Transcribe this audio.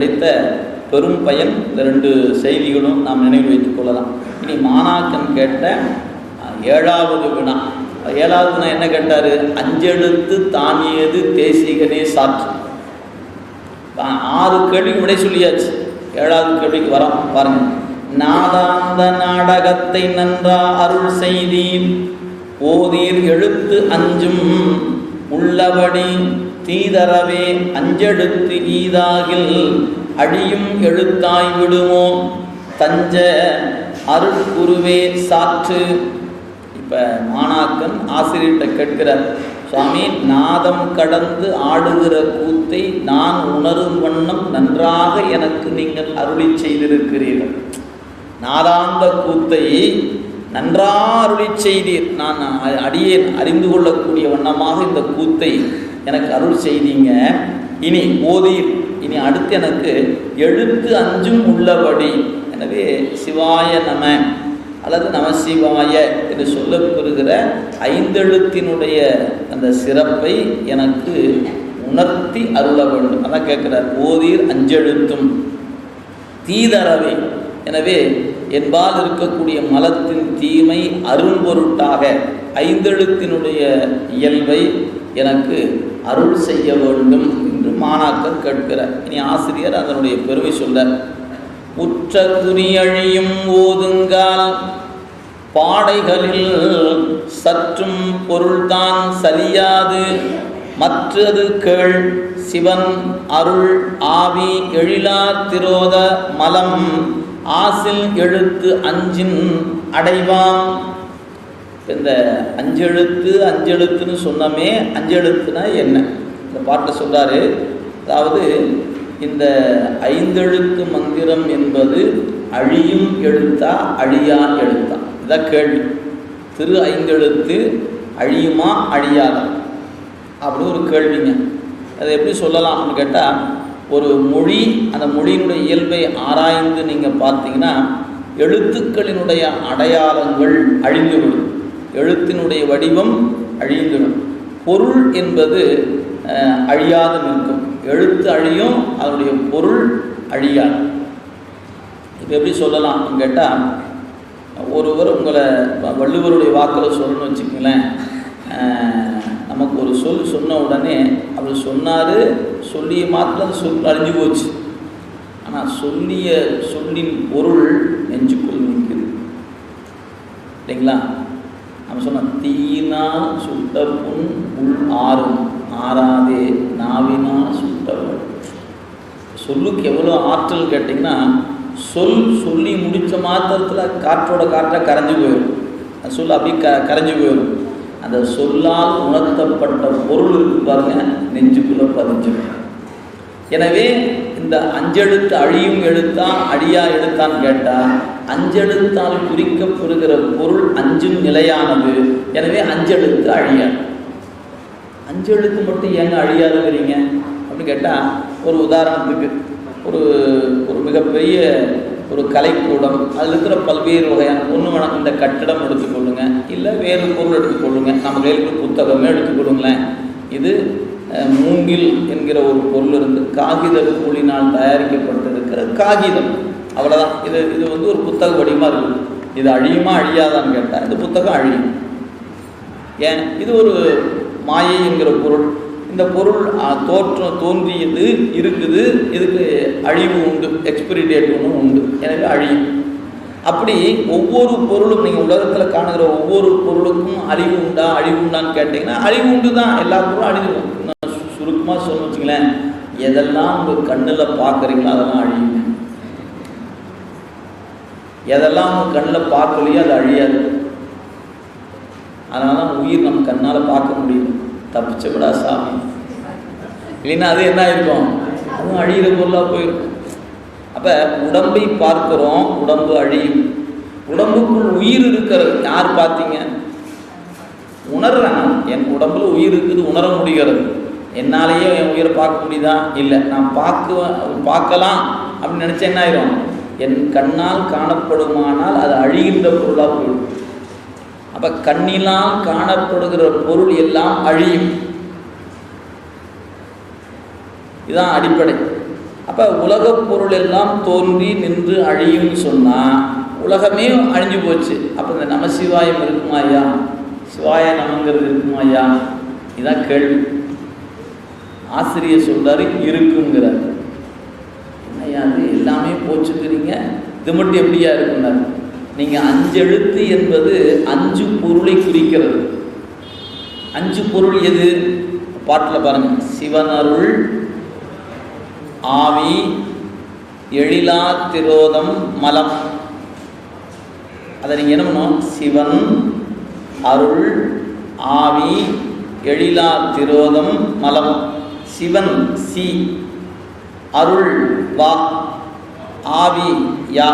கிடைத்த பெரும் பயன் இந்த 2 செய்திகளும் நாம் நினைவு வைத்துக் கொள்ளலாம். இனி மாணாக்கன் கேட்ட 7வது வினா. 7வது வினா என்ன கேட்டார்? அஞ்செழுத்து தானியது தேசிகனே சாற்று. 6 கேள்விக்கு விடை சொல்லியாச்சு. 7வது கேள்விக்கு வரோம் பாருங்க. நாதாந்த நாடகத்தை நன்றா அருள் செய்தீர், ஓதீர் எழுத்து அஞ்சும் உள்ளபடி தீதரவே அஞ்செழுத்து ஈதாகில் அழியும் எழுத்தாய் விடுமோ தஞ்ச அருட்குருவே சாற்று. இப்போ மாணாக்கன் ஆசிரியர்கிட்ட கேட்கிறார், சுவாமி நாதம் கடந்து ஆடுகிற கூத்தை நான் உணரும் வண்ணம் நன்றாக எனக்கு நீங்கள் அருளி செய்திருக்கிறீர்கள். நாதாந்த கூத்தை நன்றாக அருளி செய்தீர். நான் அடியேன் அறிந்து கொள்ளக்கூடிய வண்ணமாக இந்த கூத்தை எனக்கு அருள் செய்தீங்க. இனி ஓதீர், இனி அடுத்து எனக்கு எழுத்து அஞ்சும் உள்ளபடி. எனவே சிவாய நம அல்லது நமசிவாய என்று சொல்லப்பெறுகிற 5 எழுத்தினுடைய அந்த சிறப்பை எனக்கு உணர்த்தி அருள வேண்டும். அதான் கேட்கிறார். ஓதீர் 5 எழுத்தும் தீதரவே. எனவே என்பால் இருக்கக்கூடிய மலத்தின் தீமை அரும்பொருட்டாக 5 எழுத்தினுடைய இயல்பை எனக்கு அருள் செய்ய வேண்டும் என்று மாணாக்கர் கேட்கிறார். இனி ஆசிரியர் அதனுடைய பெருமை சொல்றார். உற்ற குறியழியும் ஓதுங்கால் பாடைகளில் சற்றும் பொருள்தான் சரியாது மற்றது கேள் சிவன் அருள் ஆவி எழிலா திரோத மலம் ஆசில் எழுத்து அஞ்சின் அடைவாம். இந்த 5 எழுத்து 5 எழுத்துன்னு சொன்னமே, 5 எழுத்துனா என்ன? இந்த பாட்டை சொல்றாரு. அதாவது இந்த 5 எழுத்து மந்திரம் என்பது அழியும் எழுத்தா அழியா எழுத்தா? இதான் கேள்வி. திரு 5 எழுத்து அழியுமா அழியாதா அப்படி ஒரு கேள்விங்க. அதை எப்படி சொல்லலாம் அப்படின்னு கேட்டால், ஒரு மொழி, அந்த மொழியினுடைய இயல்பை ஆராய்ந்து நீங்கள் பார்த்தீங்கன்னா எழுத்துக்களினுடைய அடையாளங்கள் அழிந்துவிடும், எழுத்தினுடைய வடிவம் அழிந்துவிடும். பொருள் என்பது அழியாது நிற்கும். எழுத்து அழியும், அதனுடைய பொருள் அழியாது. இப்போ எப்படி சொல்லலாம் அப்படின்னு கேட்டால், ஒருவர் உங்களை வள்ளுவருடைய வாக்கில் சொல்லணும்னு வச்சுக்கங்களேன். நமக்கு ஒரு சொல் சொன்ன உடனே அவர் சொன்னார், சொல்லிய மாத்திரம் அந்த சொல் அழிஞ்சு போச்சு. ஆனால் சொல்லிய சொல்லின் பொருள் நெஞ்சுக்குள் நிற்குது இல்லைங்களா? நம்ம சொன்ன தீயினால் சுட்ட புண் உள் ஆறும் ஆறாதே நாவினால் சுட்டவள். சொல்லுக்கு எவ்வளோ ஆற்றல் கேட்டிங்கன்னா, சொல்லி முடித்த மாத்திரத்தில் காற்றோட காற்றாக கரைஞ்சி போயிடும். அந்த சொல் அப்படி கரைஞ்சி போயிடும். அந்த சொல்லால் உணர்த்தப்பட்ட பொருள் இருக்கு பாருங்க, நெஞ்சுக்குள்ளே பதிஞ்சிடும். எனவே இந்த 5 எழுத்து அழியும் எழுத்தா அழியா எழுத்தான்னு கேட்டால், 5 எழுத்தால் குறிக்கப்படுகிற பொருள் 5ம் நிலையானது. எனவே 5 எழுத்து அழியாது. 5 எழுத்து மட்டும் ஏங்க அழியாதுங்கிறீங்க அப்படின்னு கேட்டால், ஒரு உதாரணத்துக்கு ஒரு மிகப்பெரிய ஒரு கலைக்கூடம், அதில் இருக்கிற பல்வேறு வகையான ஒன்று வேணாம், இந்த கட்டிடம் எடுத்துக்கொள்ளுங்க, இல்லை வேறு பொருள் எடுத்துக்கொள்ளுங்க, நம்ம கையில் இருக்கிற புத்தகமே எடுத்துக்கொள்ளுங்களேன். இது மூங்கில் என்கிற ஒரு பொருள் இருந்து காகித கூலினால் தயாரிக்கப்பட்டிருக்கிற காகிதம், அவ்வளோதான். இது வந்து ஒரு புத்தக வடிவமாக இருக்குது. இது அழியுமா அழியாதான்னு கேட்டால், இந்த புத்தகம் அழியும். ஏன்? இது ஒரு மாயை என்கிற பொருள். இந்த பொருள் தோன்றியது இருக்குது, இதுக்கு அழிவு உண்டு, எக்ஸ்பிரி டேட் ஒன்று உண்டு, எனவே அழியும். அப்படி ஒவ்வொரு பொருளும், நீங்கள் உலகத்தில் காணுகிற ஒவ்வொரு பொருளுக்கும் அழிவு உண்டான்னு கேட்டிங்கன்னா அழிவு உண்டு தான். எல்லா பொருளும் அழிவு. சுருக்கமாக சொல்ல வச்சுங்களேன், எதெல்லாம் உங்கள் கண்ணில் பார்க்குறீங்களோ அதெல்லாம் அழியுங்க. எதெல்லாம் உங்கள் கண்ணில் பார்க்கலையோ அது அழியாது. அதனால தான் உயிர் நம்ம கண்ணால் பார்க்க முடியும். தப்பிச்ச விடா சாமி, இல்லைன்னா அது என்ன ஆயிருக்கும், அதுவும் அழிகிற பொருளாக போயிருக்கும். அப்போ உடம்பை பார்க்குறோம், உடம்பு அழியும். உடம்புக்குள் உயிர் இருக்கிறது யார் பார்த்தீங்க? உணர்றேன். என் உடம்புல உயிர் இருக்குது, உணர முடிகிறது. என்னாலேயே என் உயிரை பார்க்க முடியுதா? இல்லை. நான் பார்க்கலாம் அப்படின்னு நினச்சா என்ன ஆயிரும்? என் கண்ணால் காணப்படுமானால் அது அழிகின்ற பொருளாக போயிடும். அப்போ கண்ணினால் காணப்படுகிற பொருள் எல்லாம் அழியும். இதுதான் அடிப்படை. அப்போ உலகப் பொருள் எல்லாம் தோன்றி நின்று அழியும்னு சொன்னால் உலகமே அழிஞ்சு போச்சு. அப்போ இந்த நமசிவாயம் இருக்குமா ஐயா, சிவாய நமங்கிறது இருக்குமா ஐயா? இதுதான் கேள்வி. ஆசிரியர் சொல்றாரு இருக்குங்கிறார். என்னையா அது எல்லாமே போச்சுக்கிறீங்க, இது மட்டும் எப்படியா இருக்குன்னாரு. நீங்கள் 5 எழுத்து என்பது 5 பொருளை குறிக்கிறது. 5 பொருள் எது? பாட்டில் பாருங்க, சிவனருள், ஆவி, எழிலா திரோதம், மலம். அதை நீங்கள் என்ன பண்ணணும்? சிவன், அருள், ஆவி, எழிலா திரோதம், மலம். சிவன் சி, அருள் வா, ஆவி யா,